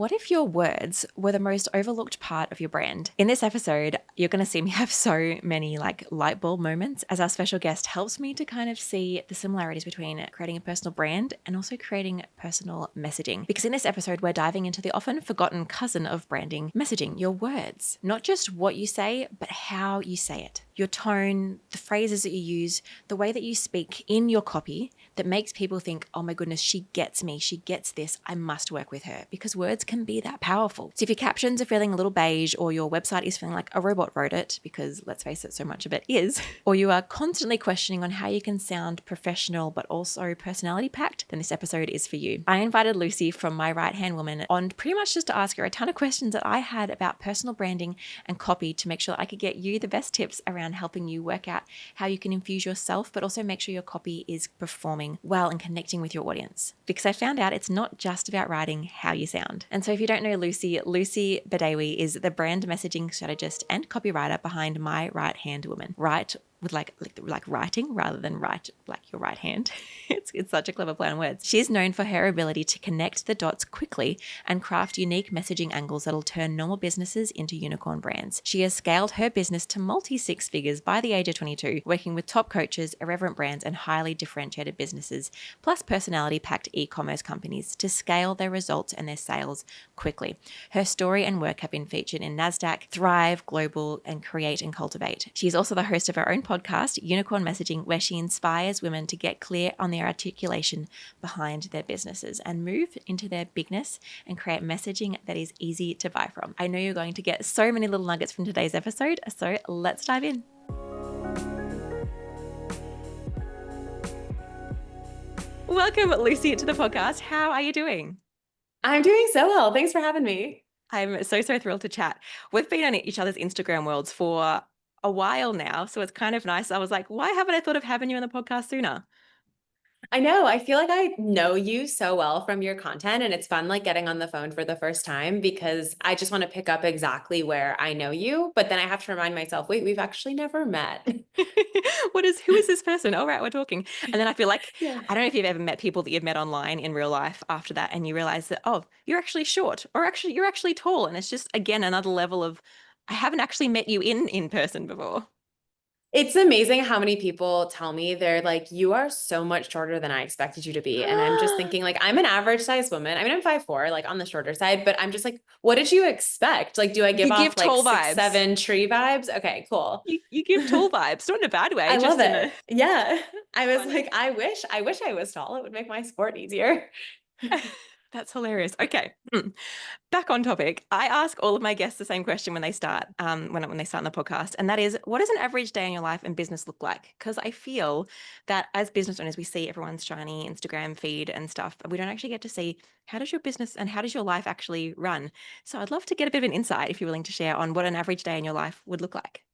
What if your words were the most overlooked part of your brand? In this episode, you're going to see me have so many light bulb moments as our special guest helps me to kind of see the similarities between creating a personal brand and also creating personal messaging. Because in this episode, we're diving into the often forgotten cousin of branding, messaging, your words. Not just what you say, but how you say it. Your tone, the phrases that you use, the way that you speak in your copy that makes people think, oh my goodness, she gets me, she gets this, I must work with her, because words can be that powerful. So if your captions are feeling a little beige or your website is feeling like a robot wrote it, because let's face it, so much of it is, or you are constantly questioning on how you can sound professional but also personality packed, then this episode is for you. I invited Lucy from My Right Hand Woman on pretty much just to ask her a ton of questions that I had about personal branding and copy to make sure I could get you the best tips around helping you work out how you can infuse yourself, but also make sure your copy is performing well and connecting with your audience. Because I found out it's not just about writing how you sound. And so if you don't know Lucy, Lucy Bedewi is the brand messaging strategist and copywriter behind My Right Hand Woman. Right with like writing rather than write like your right hand. It's such a clever play on words. She's known for her ability to connect the dots quickly and craft unique messaging angles that'll turn normal businesses into unicorn brands. She has scaled her business to multi-six figures by the age of 22, working with top coaches, irreverent brands, and highly differentiated businesses, plus personality-packed e-commerce companies to scale their results and their sales quickly. Her story and work have been featured in NASDAQ, Thrive, Global, and Create and Cultivate. She is also the host of her own podcast, Unicorn Messaging, where she inspires women to get clear on their articulation behind their businesses and move into their bigness and create messaging that is easy to buy from. I know you're going to get so many little nuggets from today's episode, so let's dive in. Welcome, Lucy, to the podcast. How are you doing? I'm doing so well. Thanks for having me. I'm so thrilled to chat. We've been on each other's Instagram worlds for a while now, so it's kind of nice. I was like, why haven't I thought of having you on the podcast sooner? I know. I feel like I know you so well from your content, and it's fun like getting on the phone for the first time because I just want to pick up exactly where I know you, but then I have to remind myself, wait, we've actually never met. Who is this person? All right, we're talking. And then I feel like, Yeah. I don't know if you've ever met people that you've met online in real life after that, and you realize that, oh, you're actually short, or actually you're actually tall. And it's just, again, another level of, I haven't actually met you in person before. It's amazing how many people tell me they're like, you are so much shorter than I expected you to be. And I'm just thinking, like, I'm an average size woman. I mean, I'm 5'4", like on the shorter side, but I'm just like, what did you expect? Like, do I give You give off like tall 6, vibes. 7 tree vibes? Okay, cool. You give tall vibes, not in a bad way, I love just in a it. Yeah. I was funny. like, I wish I was tall. It would make my sport easier. That's hilarious. Okay. Back on topic. I ask all of my guests the same question when they start, when they start on the podcast, and that is, what does an average day in your life and business look like? Because I feel that as business owners, we see everyone's shiny Instagram feed and stuff, but we don't actually get to see how does your business and how does your life actually run. So I'd love to get a bit of an insight if you're willing to share on what an average day in your life would look like.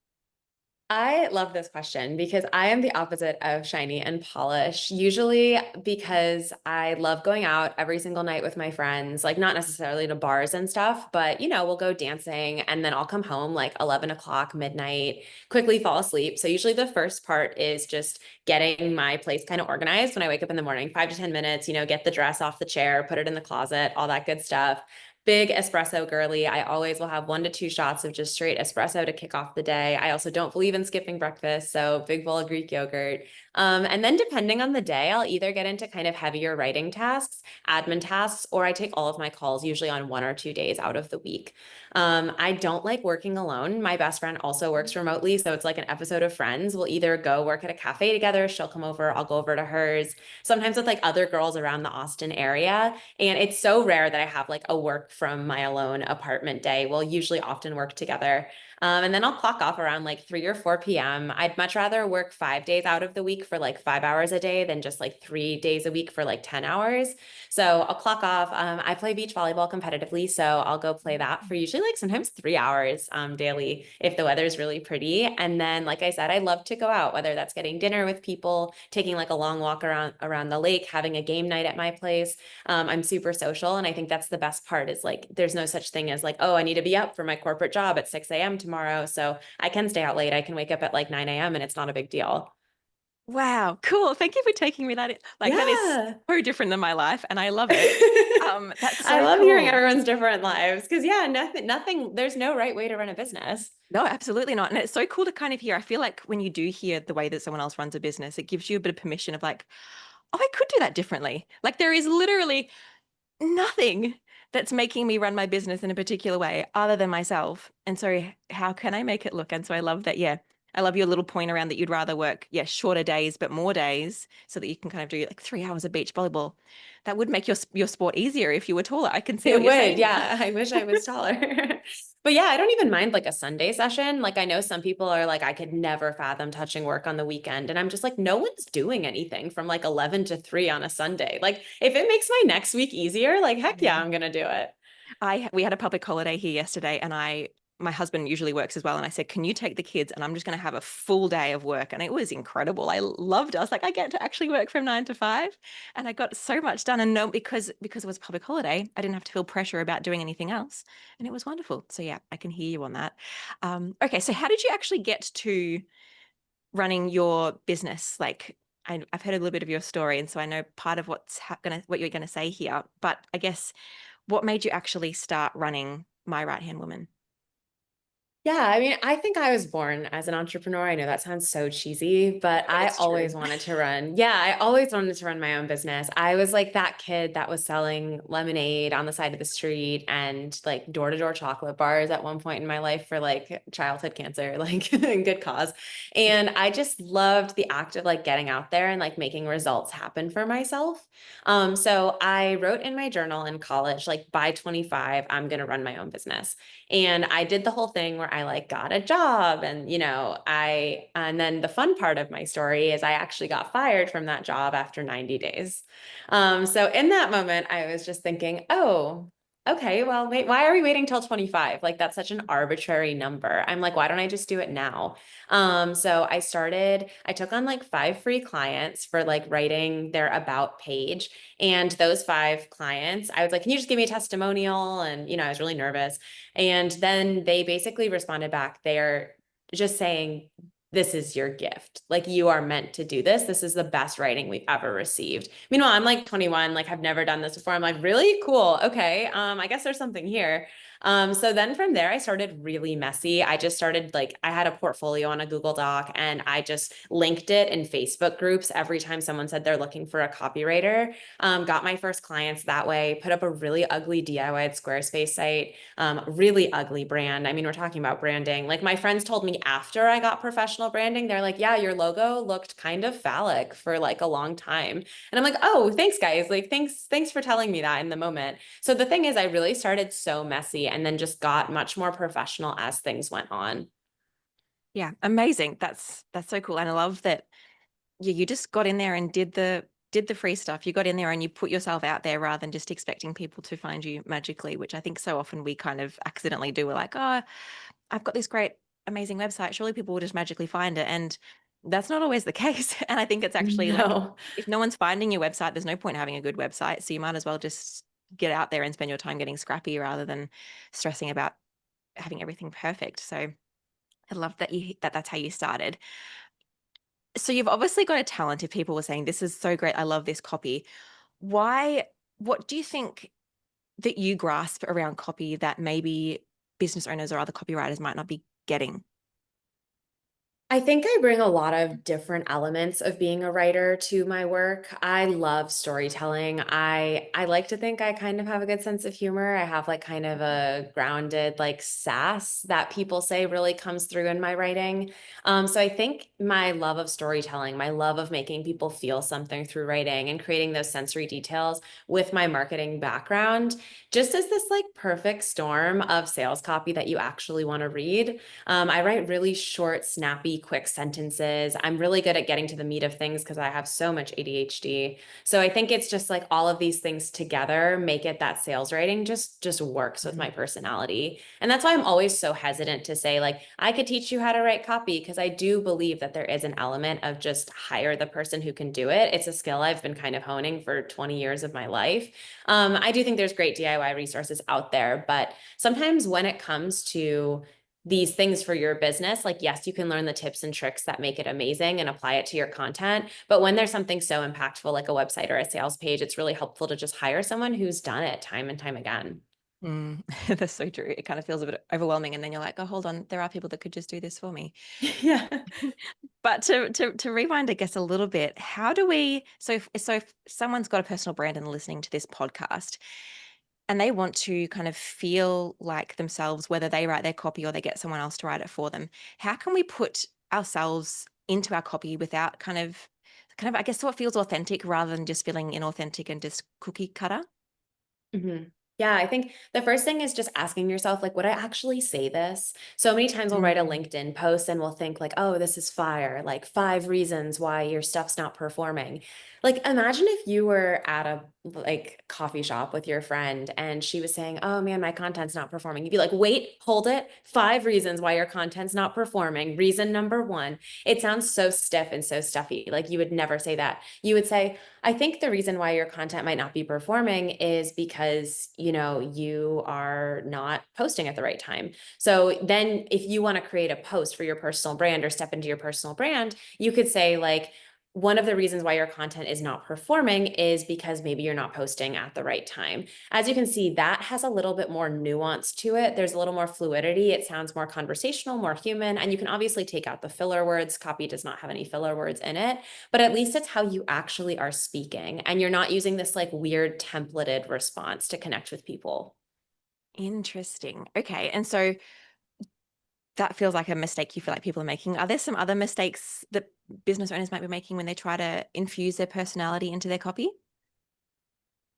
I love this question because I am the opposite of shiny and polish, usually because I love going out every single night with my friends, like not necessarily to bars and stuff, but we'll go dancing and then I'll come home like 11 o'clock, midnight, quickly fall asleep. So usually the first part is just getting my place kind of organized when I wake up in the morning, 5 to 10 minutes, get the dress off the chair, put it in the closet, all that good stuff. Big espresso girly. I always will have 1 to 2 shots of just straight espresso to kick off the day. I also don't believe in skipping breakfast, so big bowl of Greek yogurt. And then depending on the day, I'll either get into kind of heavier writing tasks, admin tasks, or I take all of my calls usually on 1 or 2 days out of the week. I don't like working alone. My best friend also works remotely, so it's like an episode of Friends. We'll either go work at a cafe together, she'll come over, I'll go over to hers, sometimes with like other girls around the Austin area. And it's so rare that I have like a work from my alone apartment day. We'll usually often work together. And then I'll clock off around like 3 or 4 p.m. I'd much rather work 5 days out of the week for like 5 hours a day than just like 3 days a week for like 10 hours. So I'll clock off. I play beach volleyball competitively, so I'll go play that for usually like sometimes 3 hours daily if the weather's really pretty. And then, like I said, I love to go out, whether that's getting dinner with people, taking like a long walk around the lake, having a game night at my place. I'm super social. And I think that's the best part is like, there's no such thing as like, oh, I need to be up for my corporate job at 6 a.m. tomorrow. So I can stay out late. I can wake up at like 9 a.m. and it's not a big deal. Wow, cool. Thank you for taking me like that is Yeah. so different than my life and I love it. That's I so love hearing cool. everyone's different lives because yeah, nothing, there's no right way to run a business. No, absolutely not. And it's so cool to kind of hear. I feel like when you do hear the way that someone else runs a business, it gives you a bit of permission of like, oh, I could do that differently. Like there is literally nothing that's making me run my business in a particular way other than myself. And so how can I make it look? And so I love that. Yeah. I love your little point around that you'd rather work, yeah, shorter days, but more days so that you can kind of do like 3 hours of beach volleyball. That would make your sport easier if you were taller. I can see It what you're would, saying now. yeah. I wish I was taller. But yeah, I don't even mind like a Sunday session. Like I know some people are like, I could never fathom touching work on the weekend. And I'm just like, no one's doing anything from like 11 to 3 on a Sunday. Like if it makes my next week easier, like heck yeah, I'm gonna do it. I We had a public holiday here yesterday, and my husband usually works as well, and I said, "Can you take the kids?" And I'm just going to have a full day of work, and it was incredible. I loved it. I was like, I get to actually work from 9 to 5, and I got so much done. And no, because it was a public holiday, I didn't have to feel pressure about doing anything else, and it was wonderful. So yeah, I can hear you on that. Okay, so how did you actually get to running your business? Like, I've heard a little bit of your story, and so I know part of what you're gonna say here. But I guess what made you actually start running My Right Hand Woman? Yeah, I mean, I think I was born as an entrepreneur. I know that sounds so cheesy, but But I it's true. always wanted to run. Yeah, I always wanted to run my own business. I was like that kid that was selling lemonade on the side of the street and like door-to-door chocolate bars at one point in my life for like childhood cancer, like in good cause. And I just loved the act of like getting out there and like making results happen for myself. So I wrote in my journal in college, like by 25, I'm going to run my own business. And I did the whole thing where I like got a job and and then the fun part of my story is I actually got fired from that job after 90 days. So in that moment I was just thinking, "Oh, okay, well, wait, why are we waiting till 25? Like that's such an arbitrary number." I'm like, "Why don't I just do it now?" So I took on like 5 free clients for like writing their about page. And those 5 clients, I was like, "Can you just give me a testimonial?" And I was really nervous. And then they basically responded back. They're just saying, "This is your gift. Like you are meant to do this. This is the best writing we've ever received." Meanwhile, I'm like 21, like I've never done this before. I'm like, really cool. Okay. I guess there's something here. So then from there, I started really messy. I just started like, I had a portfolio on a Google Doc and I just linked it in Facebook groups every time someone said they're looking for a copywriter. Got my first clients that way, put up a really ugly DIY Squarespace site, really ugly brand. I mean, we're talking about branding. Like my friends told me after I got professional branding, they're like, "Yeah, your logo looked kind of phallic for like a long time." And I'm like, "Oh, thanks guys. Like thanks for telling me that in the moment." So the thing is I really started so messy and then just got much more professional as things went on. Yeah, amazing. That's so cool. And I love that you just got in there and did the free stuff. You got in there and you put yourself out there rather than just expecting people to find you magically, which I think so often we kind of accidentally do. We're like, oh, I've got this great, amazing website. Surely people will just magically find it. And that's not always the case. And I think it's actually like, No. if no one's finding your website, there's no point in having a good website. So you might as well just get out there and spend your time getting scrappy rather than stressing about having everything perfect. So I love that that's how you started. So you've obviously got a talent. If people were saying, this is so great, I love this copy. Why, what do you think that you grasp around copy that maybe business owners or other copywriters might not be getting? I think I bring a lot of different elements of being a writer to my work. I love storytelling. I like to think I kind of have a good sense of humor. I have like kind of a grounded like sass that people say really comes through in my writing. So I think my love of storytelling, my love of making people feel something through writing and creating those sensory details with my marketing background, just as this like perfect storm of sales copy that you actually want to read. I write really short, snappy, quick sentences. I'm really good at getting to the meat of things because I have so much ADHD. So I think it's just like all of these things together make it that sales writing just works with my Mhm. personality. And that's why I'm always so hesitant to say like I could teach you how to write copy because I do believe that there is an element of just hire the person who can do it. It's a skill I've been kind of honing for 20 years of my life. I do think there's great DIY resources out there, but sometimes when it comes to these things for your business, like, yes, you can learn the tips and tricks that make it amazing and apply it to your content. But when there's something so impactful like a website or a sales page, it's really helpful to just hire someone who's done it time and time again. Mm, that's so true. It kind of feels a bit overwhelming, and then you're like, oh, hold on, there are people that could just do this for me. Yeah. But to rewind, I guess, a little bit, how do we if someone's got a personal brand and listening to this podcast and they want to kind of feel like themselves, whether they write their copy or they get someone else to write it for them, how can we put ourselves into our copy without I guess so it feels authentic rather than just feeling inauthentic and just cookie cutter? Mhm. Yeah, I think the first thing is just asking yourself, like, would I actually say this? So many times we'll write a Mm. LinkedIn post and we'll think, like, oh, this is fire, like 5 reasons why your stuff's not performing. Like, imagine if you were at a like coffee shop with your friend and she was saying, oh man, my content's not performing. You'd be like, wait, hold it. 5 reasons why your content's not performing. Reason number one. It sounds so stiff and so stuffy. Like, you would never say that. You would say, I think the reason why your content might not be performing is because, you are not posting at the right time. So then if you want to create a post for your personal brand or step into your personal brand, you could say like, one of the reasons why your content is not performing is because maybe you're not posting at the right time. As you can see, that has a little bit more nuance to it. There's a little more fluidity. It sounds more conversational, more human, and you can obviously take out the filler words. Copy does not have any filler words in it, but at least it's how you actually are speaking. And you're not using this like weird templated response to connect with people. Interesting. Okay. And so that feels like a mistake you feel like people are making. Are there some other mistakes that business owners might be making when they try to infuse their personality into their copy?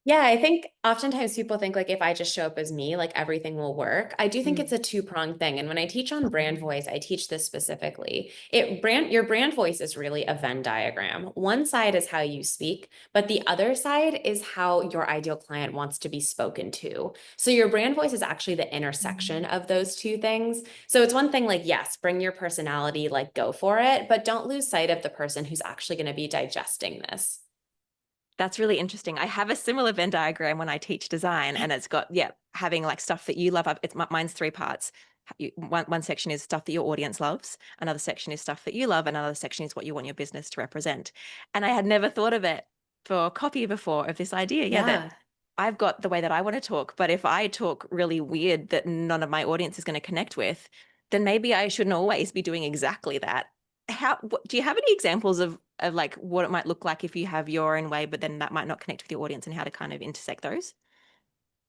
Yeah, I think oftentimes people think like if I just show up as me, like everything will work. I do think it's Mm. a two-pronged thing. And when I teach on brand voice, I teach this specifically. Your brand voice is really a Venn diagram. One side is how you speak, but the other side is how your ideal client wants to be spoken to. So your brand voice is actually the intersection Mm. of those two things. So it's one thing like, yes, bring your personality, like go for it, but don't lose sight of the person who's actually going to be digesting this. That's really interesting. I have a similar Venn diagram when I teach design, and it's got, yeah, having like stuff that you love. Mine's three parts. One section is stuff that your audience loves. Another section is stuff that you love. Another section is what you want your business to represent. And I had never thought of it for copy before, of this idea. Yeah, that Yeah. I've got the way that I want to talk, but if I talk really weird that none of my audience is going to connect with, then maybe I shouldn't always be doing exactly that. Do you have any examples of like what it might look like if you have your own way, but then that might not connect with your audience, and how to kind of intersect those?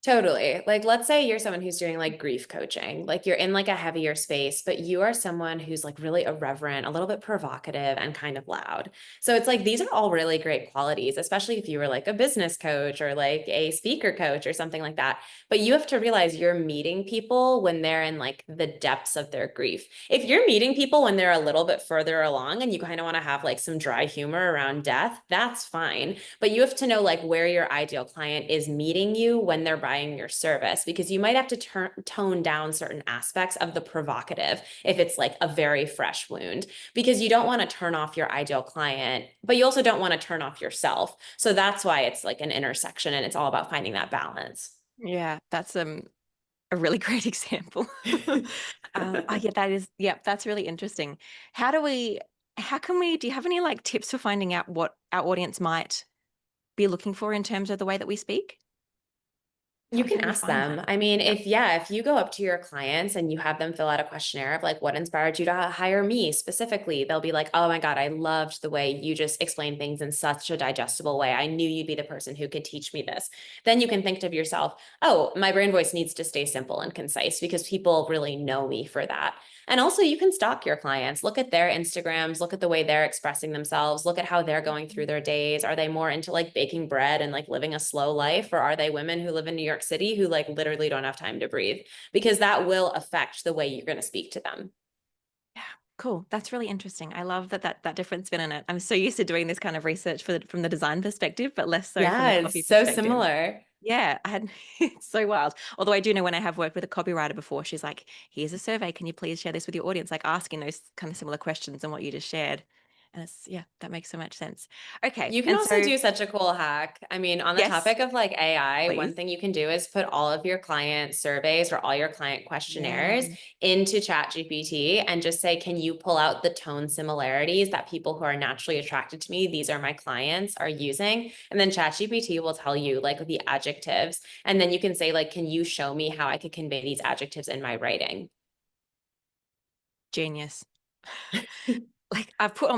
Totally. Like, let's say you're someone who's doing like grief coaching, like you're in like a heavier space, but you are someone who's like really irreverent, a little bit provocative, and kind of loud. So it's like these are all really great qualities, especially if you were like a business coach or like a speaker coach or something like that. But you have to realize you're meeting people when they're in like the depths of their grief. If you're meeting people when they're a little bit further along and you kind of want to have like some dry humor around death, that's fine. But you have to know like where your ideal client is meeting you when they're buying your service, because you might have to tone down certain aspects of the provocative if it's like a very fresh wound, because you don't want to turn off your ideal client, but you also don't want to turn off yourself. So that's why it's like an intersection and it's all about finding that balance. Yeah, that's a really great example. Oh yeah, yeah, that's really interesting. How do we, do you have any like tips for finding out what our audience might be looking for in terms of the way that we speak? You How can do we ask find that? them. I mean, Yeah. if you go up to your clients and you have them fill out a questionnaire of like, what inspired you to hire me specifically, they'll be like, oh my God, I loved the way you just explained things in such a digestible way. I knew you'd be the person who could teach me this. Then you can think to yourself, oh, my brand voice needs to stay simple and concise because people really know me for that. And also, you can stalk your clients, look at their Instagrams, look at the way they're expressing themselves, look at how they're going through their days. Are they more into like baking bread and like living a slow life? Or are they women who live in New York City who like literally don't have time to breathe? Because that will affect the way you're going to speak to them. Yeah, cool. That's really interesting. I love that difference been in it. I'm so used to doing this kind of research from the design perspective, but less so from Yeah, the it's copy so perspective. similar. Yeah, I had it's so wild. Although I do know when I have worked with a copywriter before, she's like, "Here's a survey. Can you please share this with your audience?" Like asking those kind of similar questions and what you just shared. And that makes so much sense. Okay. You can And also so, do such a cool hack. I mean, on the yes, topic of like AI, one please. thing you can do is put all of your client surveys or all your client Yeah. questionnaires into ChatGPT and just say, can you pull out the tone similarities that people who are naturally attracted to me, these are my clients, are using? And then ChatGPT will tell you like the adjectives. And then you can say, like, can you show me how I could convey these adjectives in my writing? Genius. Like I've put all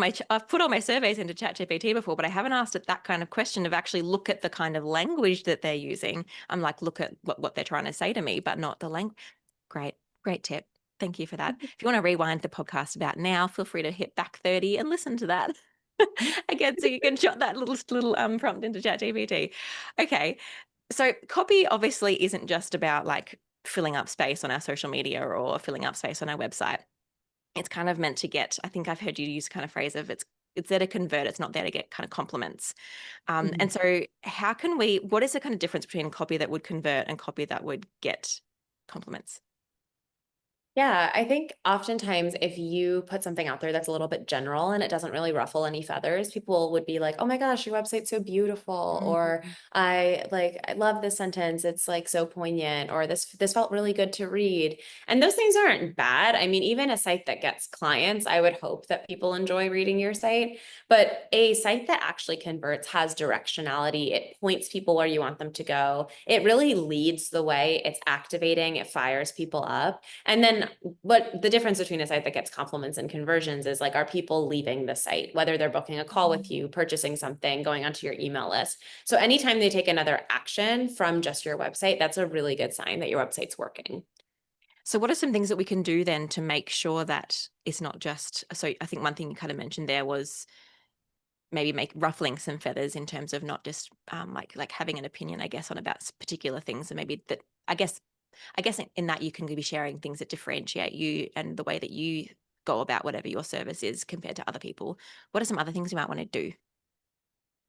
my surveys into ChatGPT before, but I haven't asked it that kind of question of actually look at the kind of language that they're using. I'm like, look at what they're trying to say to me, but not the language. Great, great tip. Thank you for that. If you want to rewind the podcast about now, feel free to hit back 30 and listen to that again, so you can shot that little prompt into ChatGPT. Okay, so copy obviously isn't just about like filling up space on our social media or filling up space on our website. It's kind of meant to get, I think I've heard you use kind of phrase of it's there to convert, it's not there to get kind of compliments. And so what is the kind of difference between copy that would convert and copy that would get compliments? Yeah, I think oftentimes if you put something out there that's a little bit general and it doesn't really ruffle any feathers, people would be like, "Oh my gosh, your website's so beautiful," or Mhm. I love this sentence, it's like so poignant," or this felt really good to read." And those things aren't bad. I mean, even a site that gets clients, I would hope that people enjoy reading your site, but a site that actually converts has directionality. It points people where you want them to go. It really leads the way. It's activating, it fires people up. And then what the difference between a site that gets compliments and conversions is like, are people leaving the site, whether they're booking a call with you, purchasing something, going onto your email list. So anytime they take another action from just your website, that's a really good sign that your website's working. So what are some things that we can do then to make sure that it's not just, so I think one thing you kind of mentioned there was maybe make ruffling some feathers in terms of not just like having an opinion, I guess, on about particular things, and maybe that I guess in that you can be sharing things that differentiate you and the way that you go about whatever your service is compared to other people. What are some other things you might want to do?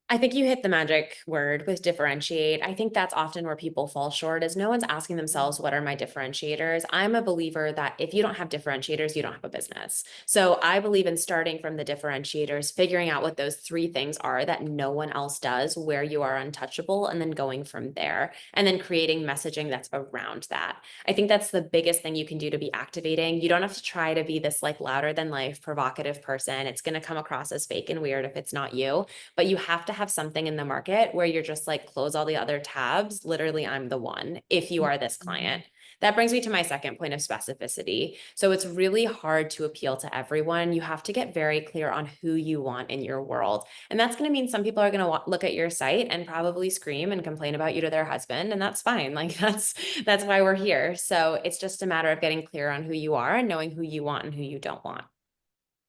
I think you hit the magic word with differentiate. I think that's often where people fall short is no one's asking themselves, what are my differentiators? I'm a believer that if you don't have differentiators, you don't have a business. So I believe in starting from the differentiators, figuring out what those three things are that no one else does, where you are untouchable, and then going from there, and then creating messaging that's around that. I think that's the biggest thing you can do to be activating. You don't have to try to be this like louder than life, provocative person. It's going to come across as fake and weird if it's not you, but you have to have something in the market where you're just like, close all the other tabs. Literally, I'm the one if you are this client. That brings me to my second point of specificity. So it's really hard to appeal to everyone. You have to get very clear on who you want in your world. And that's going to mean some people are going to look at your site and probably scream and complain about you to their husband. And that's fine. Like that's why we're here. So it's just a matter of getting clear on who you are and knowing who you want and who you don't want.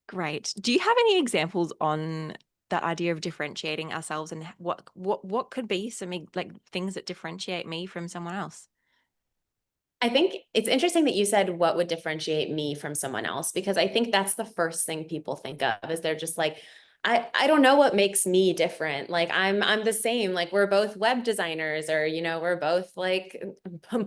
Great. Do you have any examples on that idea of differentiating ourselves, and what could be some like things that differentiate me from someone else? I think it's interesting that you said what would differentiate me from someone else, because I think that's the first thing people think of is they're just like, I don't know what makes me different. Like I'm the same. Like we're both web designers or we're both like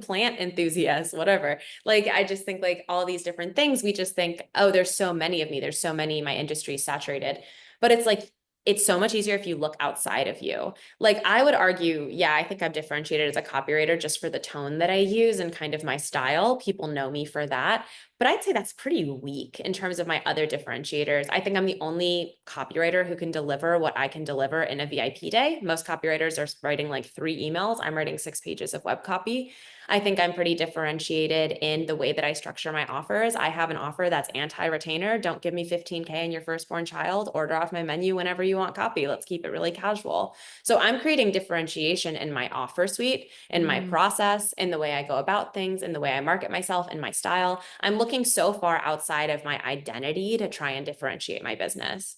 plant enthusiasts, whatever. Like I just think like all these different things, we just think, oh, there's so many of me. There's so many, my industry is saturated. But it's like it's so much easier if you look outside of you. Like I would argue, yeah, I think I'm differentiated as a copywriter just for the tone that I use and kind of my style. People know me for that. But I'd say that's pretty weak in terms of my other differentiators. I think I'm the only copywriter who can deliver what I can deliver in a VIP day. Most copywriters are writing like 3 emails. I'm writing 6 pages of web copy. I think I'm pretty differentiated in the way that I structure my offers. I have an offer that's anti-retainer. Don't give me 15K in your firstborn child. Order off my menu whenever you want copy. Let's keep it really casual. So I'm creating differentiation in my offer suite, in my Mm, process, in the way I go about things, in the way I market myself, in my style. I'm looking so far outside of my identity to try and differentiate my business.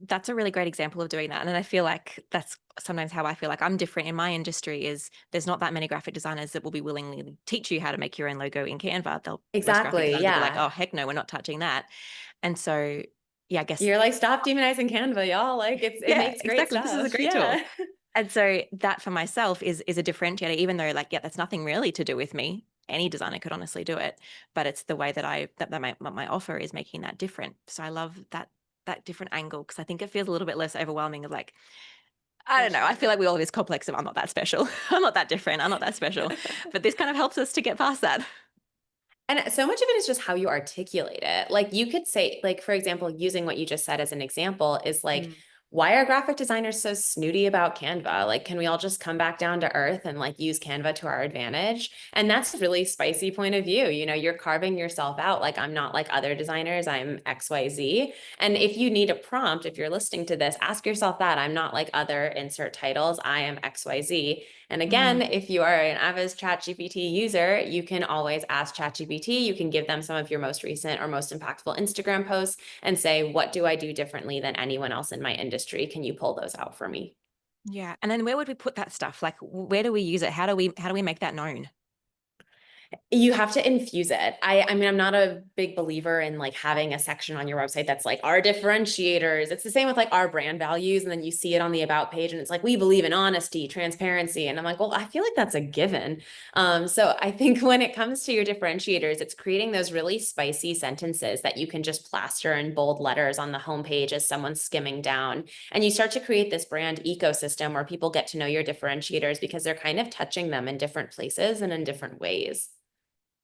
that's a really great example of doing that, and I feel like that's sometimes how I feel like I'm different in my industry. Is there's not that many graphic designers that will be willingly teach you how to make your own logo in Canva. Most graphic Exactly. designers will be like, Yeah. oh heck no, we're not touching that. And so yeah, I guess You're like, stop demonizing Canva, y'all. Like it yeah, makes great exactly. This is a stuff. great tool. Yeah. And so that for myself is a differentiator, even though like, yeah, that's nothing really to do with me. Any designer could honestly do it, but it's the way that my offer is making that different. So I love that. that different angle, because I think it feels a little bit less overwhelming of like, I For don't know. I feel sure. like we all have this complex of I'm not that special. I'm not that different. I'm not that special. But this kind of helps us to get past that. And so much of it is just how you articulate it. Like you could say, like, for example, using what you just said as an example is like, Mm. why are graphic designers so snooty about Canva? Like, can we all just come back down to earth and like use Canva to our advantage? And that's a really spicy point of view. You know, you're carving yourself out. Like, I'm not like other designers, I'm XYZ. And if you need a prompt, if you're listening to this, ask yourself that. I'm not like other insert titles, I am XYZ. And again, Mm. if you are an avid ChatGPT user, you can always ask ChatGPT. You can give them some of your most recent or most impactful Instagram posts and say, what do I do differently than anyone else in my industry? Can you pull those out for me? Yeah. And then where would we put that stuff? Like, where do we use it? How do we make that known? You have to infuse it. I mean, I'm not a big believer in like having a section on your website that's like our differentiators. It's the same with like our brand values. And then you see it on the about page and it's like, we believe in honesty, transparency. And I'm like, well, I feel like that's a given. So I think when it comes to your differentiators, it's creating those really spicy sentences that you can just plaster in bold letters on the homepage as someone's skimming down. And you start to create this brand ecosystem where people get to know your differentiators because they're kind of touching them in different places and in different ways.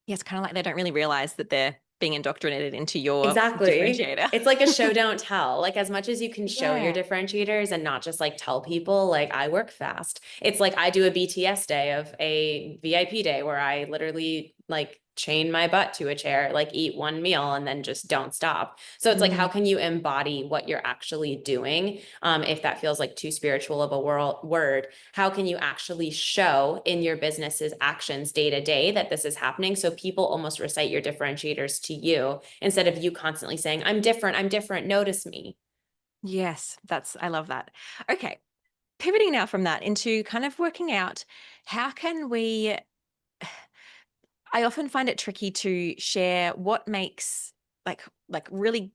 Yeah, it's kind of like they don't really realize that they're being indoctrinated into your Exactly. differentiator. It's like a show don't tell. Like as much as you can show your Yeah. differentiators and not just like tell people like I work fast. It's like I do a BTS day of a VIP day where I literally like chain my butt to a chair, like eat one meal and then just don't stop. So it's like how Mm. can you embody what you're actually doing? If that feels like too spiritual of a word, how can you actually show in your business's actions day to day that this is happening so people almost recite your differentiators to you instead of you constantly saying, I'm different, notice me. Yes, I love that. Okay. Pivoting now from that into kind of working out how can we I often find it tricky to share what makes like really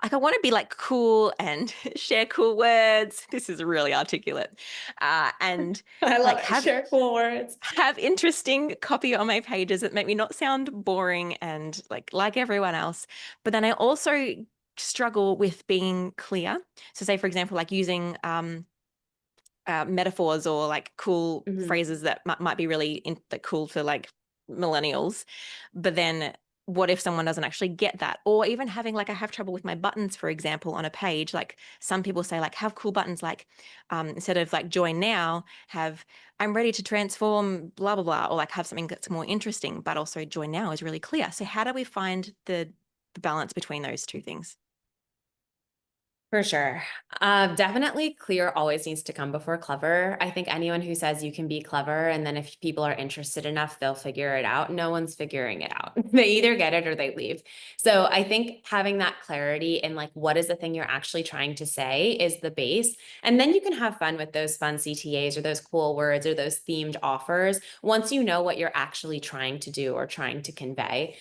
like I want to be like cool and share cool words. This is really articulate. And I love like it. Share cool words. have interesting copy on my pages that make me not sound boring and like everyone else. But then I also struggle with being clear. So say for example, like using metaphors or like cool Mhm. phrases that might be really like cool for like millennials, but then what if someone doesn't actually get that? Or even having like I have trouble with my buttons, for example, on a page. Like some people say, like have cool buttons, like instead of like join now, have I'm ready to transform, blah blah blah, or like have something that's more interesting, but also join now is really clear. So how do we find the balance between those two things? For sure. Definitely clear always needs to come before clever. I think anyone who says you can be clever and then if people are interested enough, they'll figure it out. No one's figuring it out. They either get it or they leave. So I think having that clarity in like what is the thing you're actually trying to say is the base. And then you can have fun with those fun CTAs or those cool words or those themed offers once you know what you're actually trying to do or trying to convey.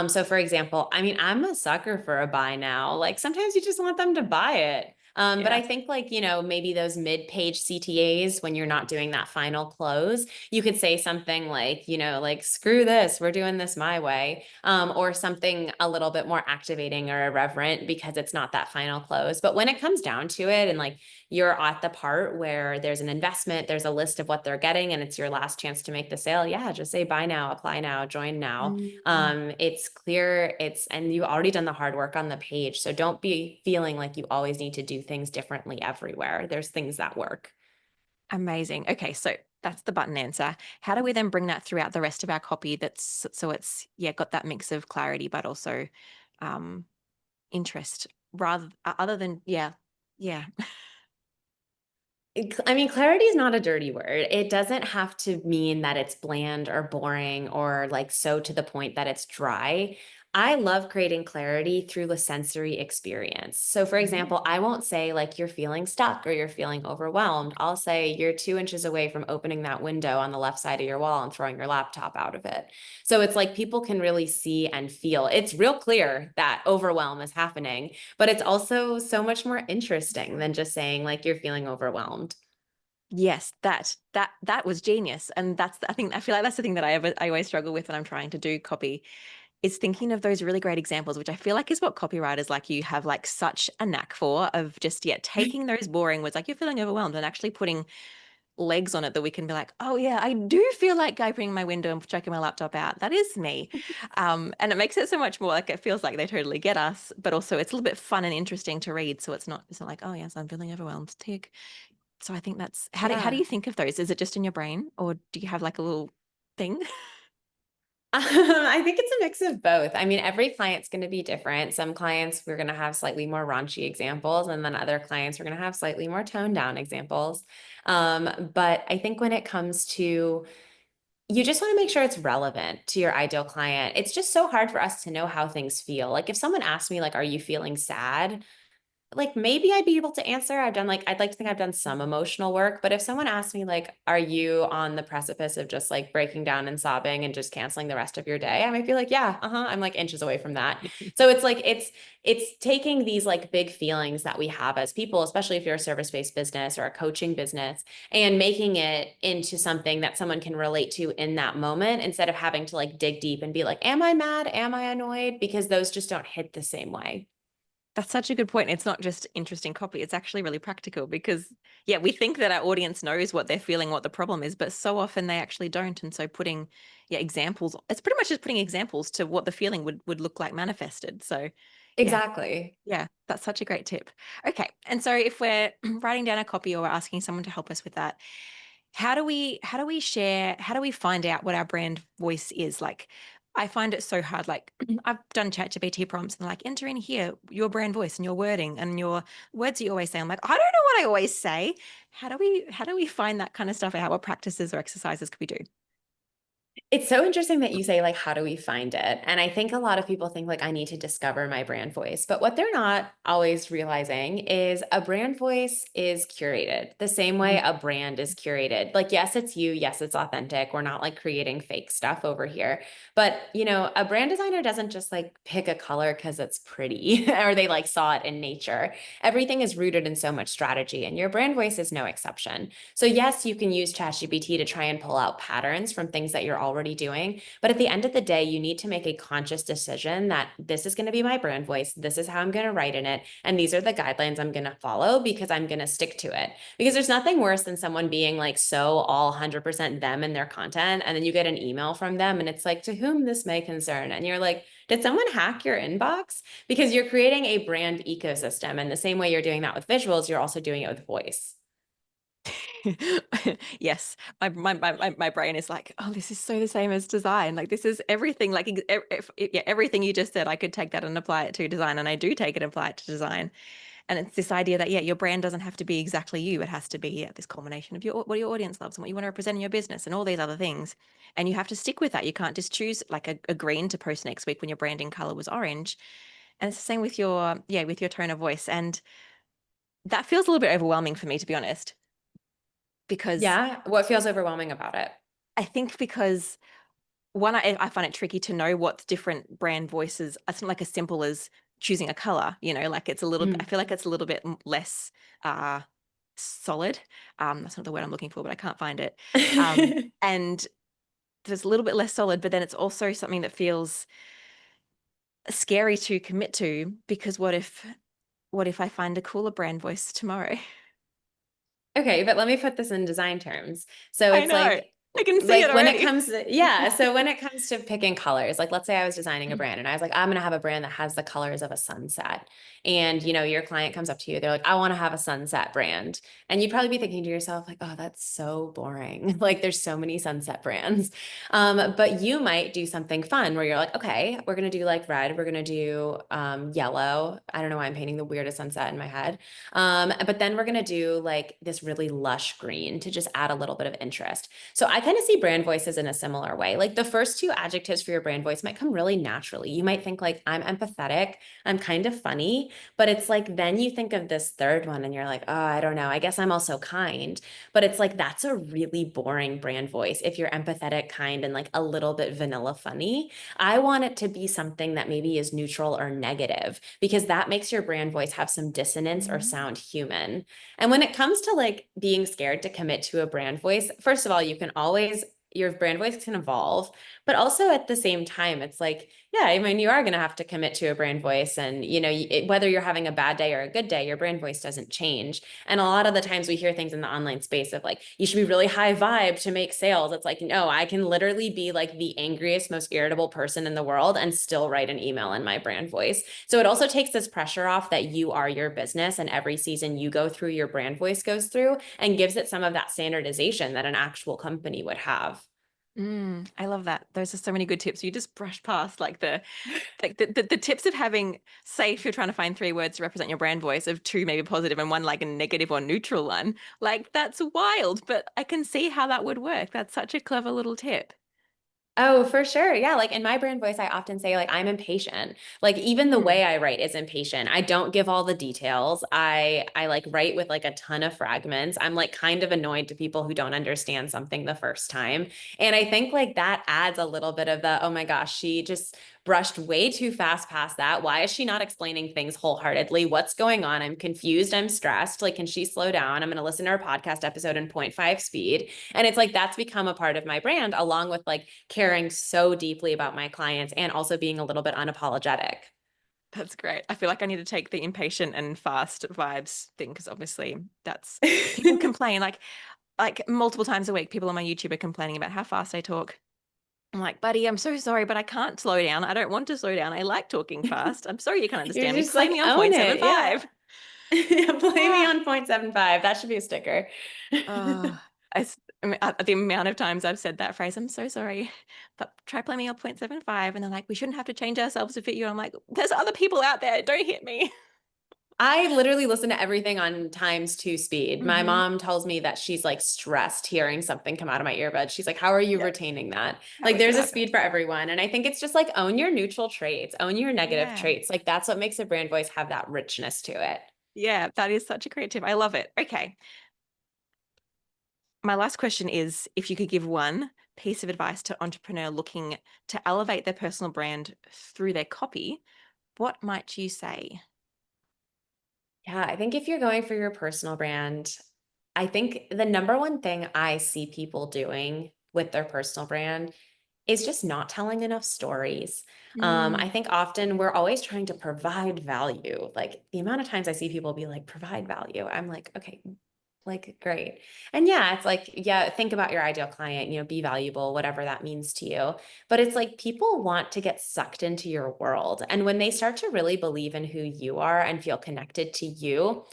So for example, I mean, I'm a sucker for a buy now. Like sometimes you just want them to buy it. But I Yes. think like, you know, maybe those mid-page CTAs when you're not doing that final close, you could say something like, you know, like screw this, we're doing this my way. Or something a little bit more activating or irreverent because it's not that final close. But when it comes down to it and like you're at the part where there's an investment, there's a list of what they're getting, and it's your last chance to make the sale, yeah, just say buy now, apply now, join now. Mm. It's clear, and you've already done the hard work on the page. So don't be feeling like you always need to do things differently everywhere. There's things that work. Amazing. Okay, so that's the button answer. How do we then bring that throughout the rest of our copy that's so it's yeah, got that mix of clarity but also um interest rather other than yeah. Yeah. I mean, clarity is not a dirty word. It doesn't have to mean that it's bland or boring or like so to the point that it's dry. I love creating clarity through the sensory experience. So, for Mm. example, I won't say like you're feeling stuck or you're feeling overwhelmed. I'll say you're 2 inches away from opening that window on the left side of your wall and throwing your laptop out of it. So, it's like people can really see and feel. It's real clear that overwhelm is happening, but it's also so much more interesting than just saying like you're feeling overwhelmed. Yes, that was genius. And I think I feel like that's the thing that I always struggle with when I'm trying to do copy is thinking of those really great examples, which I feel like is what copywriters like you have like such a knack for, of just, yeah, taking those boring words, like you're feeling overwhelmed, and actually putting legs on it that we can be like, oh yeah, I do feel like opening my window and checking my laptop out. That is me. And it makes it so much more like, it feels like they totally get us, but also it's a little bit fun and interesting to read. So it's not like, oh yes, I'm feeling overwhelmed. Tick. So I think that's how do Yeah. you think of those? Is it just in your brain, or do you have like a little thing? I think it's a mix of both. I mean, every client's going to be different. Some clients we're going to have slightly more raunchy examples, and then other clients we're going to have slightly more toned down examples. But I think when it comes to, you just want to make sure it's relevant to your ideal client. It's just so hard for us to know how things feel. Like if someone asks me, like, are you feeling sad? Like maybe I'd be able to answer. I'd like to think I've done some emotional work, but if someone asks me like, are you on the precipice of just like breaking down and sobbing and just canceling the rest of your day? I might be like, yeah, I'm like inches away from that. So it's like it's taking these like big feelings that we have as people, especially if you're a service-based business or a coaching business, and making it into something that someone can relate to in that moment instead of having to like dig deep and be like, am I mad? Am I annoyed? Because those just don't hit the same way. That's such a good point. It's not just interesting copy, it's actually really practical because, yeah, we think that our audience knows what they're feeling, what the problem is, but so often they actually don't. And so putting, yeah, examples, it's pretty much just putting examples to what the feeling would look like manifested. So, yeah, Exactly. yeah, that's such a great tip. Okay. And so if we're writing down a copy or we're asking someone to help us with that, how do we find out what our brand voice is? Like, I find it so hard. Like I've done ChatGPT prompts and like, enter in here your brand voice and your wording and your words you always say. I'm like, I don't know what I always say. How do we find that kind of stuff out? What practices or exercises could we do? It's so interesting that you say, like, how do we find it? And I think a lot of people think, like, I need to discover my brand voice. But what they're not always realizing is a brand voice is curated the same way Mhm. a brand is curated. Like, yes, it's you. Yes, it's authentic. We're not like creating fake stuff over here. But, a brand designer doesn't just like pick a color because it's pretty or they like saw it in nature. Everything is rooted in so much strategy, and your brand voice is no exception. So yes, you can use ChatGPT to try and pull out patterns from things that you're already doing. But at the end of the day, you need to make a conscious decision that this is going to be my brand voice. This is how I'm going to write in it. And these are the guidelines I'm going to follow because I'm going to stick to it. Because there's nothing worse than someone being like so all 100% them in their content. And then you get an email from them and it's like, to whom this may concern. And you're like, did someone hack your inbox? Because you're creating a brand ecosystem. And the same way you're doing that with visuals, you're also doing it with voice. Yes, my brain is like, oh, this is so the same as design. Like this is everything. Like yeah, everything you just said, I could take that and apply it to design, and I do take it and apply it to design. And it's this idea that, yeah, your brand doesn't have to be exactly you. It has to be, yeah, this culmination of what your audience loves and what you want to represent in your business and all these other things. And you have to stick with that. You can't just choose like a green to post next week when your branding color was orange. And it's the same with with your tone of voice. And that feels a little bit overwhelming for me, to be honest, because Yeah. What feels overwhelming about it? I think because one, I find it tricky to know what different brand voices. It's not like as simple as choosing a color. Like it's a little bit. I Mm. feel like it's a little bit less uh, solid. That's not the word I'm looking for, but I can't find it. And there's a little bit less solid, but then it's also something that feels scary to commit to because what if I find a cooler brand voice tomorrow? Okay, but let me put this in design terms. So I it's know. I can see it like when it already. comes to, yeah, so when it comes to picking colors, like let's say I was designing a brand and I was like, I'm gonna have a brand that has the colors of a sunset. And your client comes up to you, they're like, I want to have a sunset brand. And you'd probably be thinking to yourself, like, oh, that's so boring. Like there's so many sunset brands. But you might do something fun where you're like, okay, we're gonna do like red, we're gonna do yellow. I don't know why I'm painting the weirdest sunset in my head. But then we're gonna do like this really lush green to just add a little bit of interest. So I kind of see brand voices in a similar way. Like the first two adjectives for your brand voice might come really naturally. You might think like, I'm empathetic, I'm kind of funny, but it's like then you think of this third one and you're like, oh, I don't know. I guess I'm also kind. But it's like that's a really boring brand voice if you're empathetic, kind, and like a little bit vanilla funny. I want it to be something that maybe is neutral or negative because that makes your brand voice have some dissonance or Mhm. sound human. And when it comes to like being scared to commit to a brand voice, first of all, your brand voice can evolve, But also at the same time, it's like, yeah, I mean, you are going to have to commit to a brand voice. And, whether you're having a bad day or a good day, your brand voice doesn't change. And a lot of the times we hear things in the online space of like, you should be really high vibe to make sales. It's like, no, I can literally be like the angriest, most irritable person in the world and still write an email in my brand voice. So it also takes this pressure off that you are your business and every season you go through, your brand voice goes through and gives it some of that standardization that an actual company would have. I love that. Those are so many good tips. You just brushed past like the tips of having, say, if you're trying to find 3 words to represent your brand voice, of 2 maybe positive and 1 like a negative or neutral one. Like that's wild, but I can see how that would work. That's such a clever little tip. Oh, for sure. Yeah. Like in my brand voice, I often say, like, I'm impatient. Like even the Mm. way I write is impatient. I don't give all the details. I like write with like a ton of fragments. I'm like kind of annoyed to people who don't understand something the first time. And I think like that adds a little bit of the, oh my gosh, she just brushed way too fast past that. Why is she not explaining things wholeheartedly? What's going on? I'm confused. I'm stressed. Like, can she slow down? I'm going to listen to her podcast episode in 0.5 speed. And it's like that's become a part of my brand, along with like caring so deeply about my clients and also being a little bit unapologetic. That's great. I feel like I need to take the impatient and fast vibes thing because obviously that's people complain like multiple times a week. People on my YouTube are complaining about how fast I talk. I'm like, buddy, I'm so sorry, but I can't slow down. I don't want to slow down. I like talking fast. I'm sorry you can't You're understand me. just Play like, me on own it. Yeah. 0.75. Play me Ah, on 0.75. That should be a sticker. oh, I mean, the amount of times I've said that phrase, I'm so sorry, but try play me on 0.75. And they're like, we shouldn't have to change ourselves to fit you. I'm like, there's other people out there. Don't hit me. I literally listen to everything on times 2 speed. My Hmm. mom tells me that she's like stressed hearing something come out of my earbud. She's like, how are you Yeah, retaining that? how Like, is it there's a happening? speed for everyone. And I think it's just like own your neutral traits, own your negative Yeah. traits. Like, that's what makes a brand voice have that richness to it. Yeah, that is such a great tip. I love it. Okay. My last question is if you could give one piece of advice to entrepreneur looking to elevate their personal brand through their copy, what might you say? Yeah, I think if you're going for your personal brand, I think the number one thing I see people doing with their personal brand is just not telling enough stories. I Mm, think often we're always trying to provide value. Like the amount of times I see people be like, provide value, I'm like, okay, like, great. And yeah, it's like, yeah, think about your ideal client, be valuable, whatever that means to you. But it's like people want to get sucked into your world. And when they start to really believe in who you are and feel connected to you,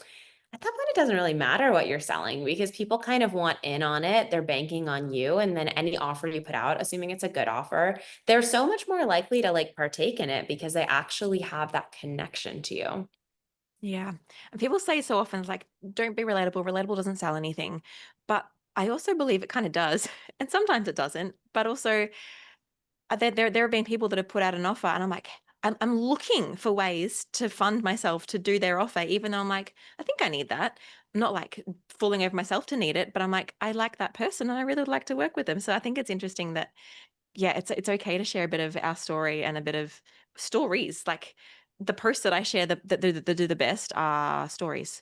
at that point, it doesn't really matter what you're selling because people kind of want in on it. They're banking on you. And then any offer you put out, assuming it's a good offer, they're so much more likely to like partake in it because they actually have that connection to you. yeah. And people say so often, like, don't be relatable. Relatable doesn't sell anything. But I also believe it kind of does. And sometimes it doesn't. But also, there have been people that have put out an offer, and I'm like, I'm looking for ways to fund myself to do their offer, even though I'm like, I think I need that. I'm not like falling over myself to need it, but I'm like, I like that person and I really would like to work with them. So I think it's interesting that, yeah, it's okay to share a bit of our story and a bit of stories. Like the posts that I share that do the best are stories.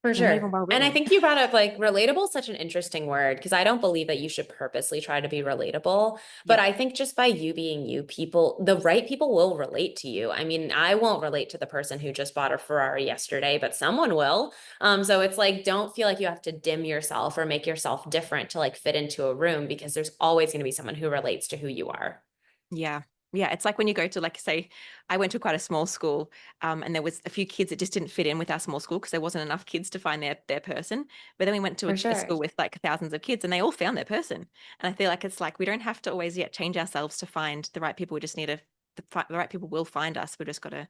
For They're not even sure. well And I written. think you brought up like relatable is such an interesting word because I don't believe that you should purposely try to be relatable. But Yeah. I think just by you being you, the right people will relate to you. I mean, I won't relate to the person who just bought a Ferrari yesterday, but someone will. So it's like, don't feel like you have to dim yourself or make yourself different to like fit into a room because there's always going to be someone who relates to who you are. Yeah. Yeah. It's like when you go to, like, say, I went to quite a small school, and there was a few kids that just didn't fit in with our small school because there wasn't enough kids to find their person. But then we went to For a sure. school with like thousands of kids and they all found their person. And I feel like it's like we don't have to always yet change ourselves to find the right people. We just need to, the right people will find us. We just got to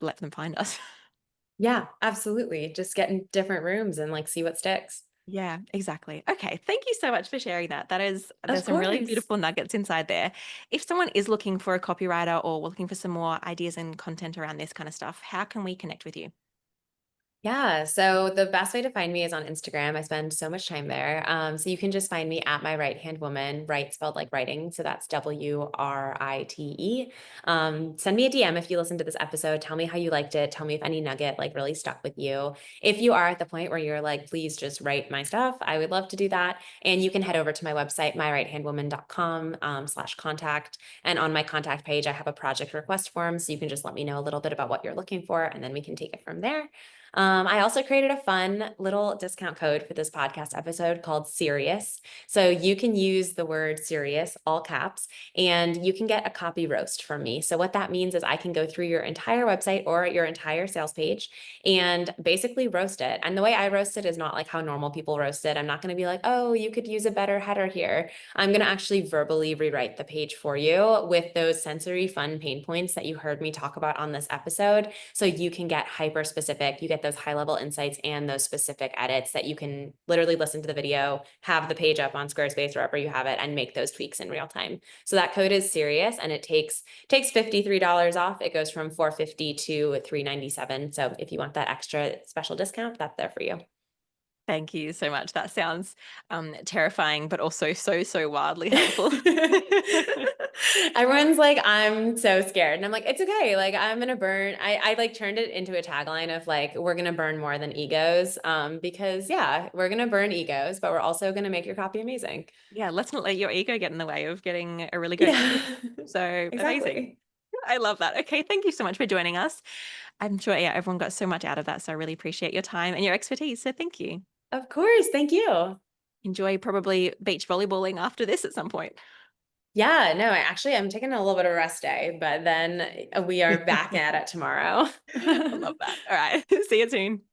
let them find us. Yeah, absolutely. Just get in different rooms and like see what sticks. Yeah, exactly. Okay. Thank you so much for sharing that. Of There's some really course. beautiful nuggets inside there. If someone is looking for a copywriter or looking for some more ideas and content around this kind of stuff, how can we connect with you? Yeah, so the best way to find me is on Instagram. I spend so much time there. So you can just find me at my right hand woman, right spelled like writing. So that's WRITE. Send me a DM if you listen to this episode. Tell me how you liked it. Tell me if any nugget like really stuck with you. If you are at the point where you're like, please just write my stuff, I would love to do that. And you can head over to my website, myrighthandwoman.com /contact. And on my contact page, I have a project request form. So you can just let me know a little bit about what you're looking for, and then we can take it from there. I also created a fun little discount code for this podcast episode called Serious. So you can use the word serious, all caps, and you can get a copy roast from me. So what that means is I can go through your entire website or your entire sales page and basically roast it. And the way I roast it is not like how normal people roast it. I'm not going to be like, oh, you could use a better header here. I'm going to actually verbally rewrite the page for you with those sensory fun pain points that you heard me talk about on this episode. So you can get hyper specific. You get those high level insights and those specific edits that you can literally listen to the video, have the page up on Squarespace, wherever you have it, and make those tweaks in real time. So that code is serious, and it takes $53 off. It goes from $450 to $397. So if you want that extra special discount, that's there for you. Thank you so much. That sounds terrifying, but also so wildly helpful. Everyone's like, I'm so scared. And I'm like, it's okay. Like, I'm gonna burn. I like turned it into a tagline of like, we're gonna burn more than egos. Because yeah, we're gonna burn egos, but we're also gonna make your copy amazing. Yeah, let's not let your ego get in the way of getting a really great Yeah, copy. So amazing. exactly. I love that. Okay, thank you so much for joining us. I'm sure, yeah, everyone got so much out of that. So I really appreciate your time and your expertise. So thank you. Of course. Thank you. Enjoy probably beach volleyballing after this at some point. Yeah, no, I'm taking a little bit of a rest day, but then we are back at it tomorrow. I love that. All right. See you soon.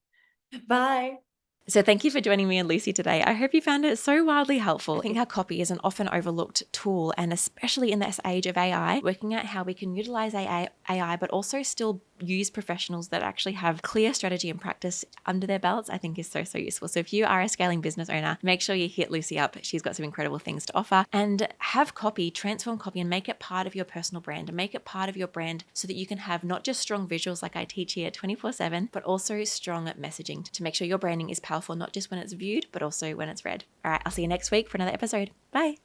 Bye. So thank you for joining me and Lucy today. I hope you found it so wildly helpful. I think our copy is an often overlooked tool, and especially in this age of AI, working out how we can utilize AI, but also still use professionals that actually have clear strategy and practice under their belts, I think is so useful. So if you are a scaling business owner, make sure you hit Lucy up. She's got some incredible things to offer, and have copy, transform copy, and make it part of your personal brand, and make it part of your brand so that you can have not just strong visuals like I teach here 24/7, but also strong messaging to make sure your branding is powerful, not just when it's viewed, but also when it's read. All right, I'll see you next week for another episode. Bye.